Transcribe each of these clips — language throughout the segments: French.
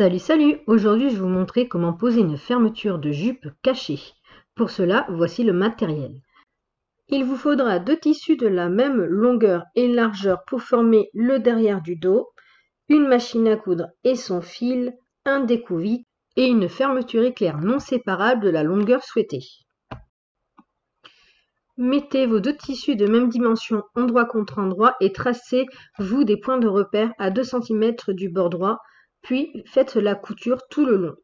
Salut! Aujourd'hui, je vais vous montrer comment poser une fermeture de jupe cachée. Pour cela, voici le matériel. Il vous faudra deux tissus de la même longueur et largeur pour former le derrière du dos, une machine à coudre et son fil, un découvite et une fermeture éclair non séparable de la longueur souhaitée. Mettez vos deux tissus de même dimension endroit contre endroit et tracez-vous des points de repère à 2 cm du bord droit, puis faites la couture tout le long.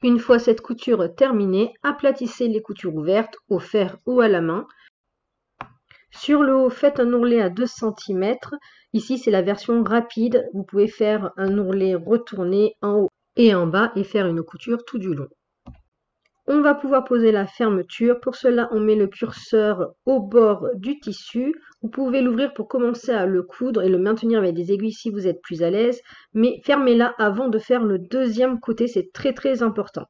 Une fois cette couture terminée, aplatissez les coutures ouvertes au fer ou à la main. Sur le haut, faites un ourlet à 2 cm. Ici, c'est la version rapide. Vous pouvez faire un ourlet retourné en haut et en bas et faire une couture tout du long. On va pouvoir poser la fermeture. Pour cela, on met le curseur au bord du tissu. Vous pouvez l'ouvrir pour commencer à le coudre et le maintenir avec des aiguilles si vous êtes plus à l'aise. Mais fermez-la avant de faire le deuxième côté, c'est très important.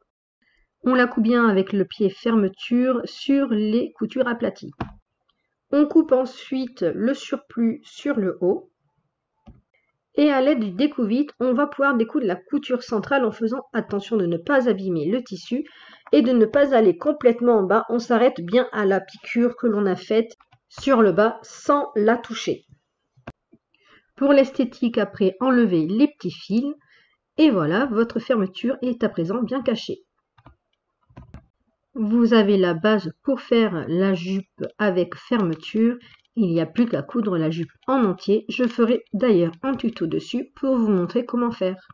On la coupe bien avec le pied fermeture sur les coutures aplaties. On coupe ensuite le surplus sur le haut. Et à l'aide du découvite, on va pouvoir découdre la couture centrale en faisant attention de ne pas abîmer le tissu et de ne pas aller complètement en bas. On s'arrête bien à la piqûre que l'on a faite sur le bas sans la toucher. Pour l'esthétique, après, enlevez les petits fils et voilà, votre fermeture est à présent bien cachée. Vous avez la base pour faire la jupe avec fermeture. Il n'y a plus qu'à coudre la jupe en entier. Je ferai d'ailleurs un tuto dessus pour vous montrer comment faire.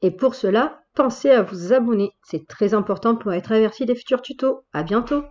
Et pour cela, pensez à vous abonner. C'est très important pour être averti des futurs tutos. À bientôt!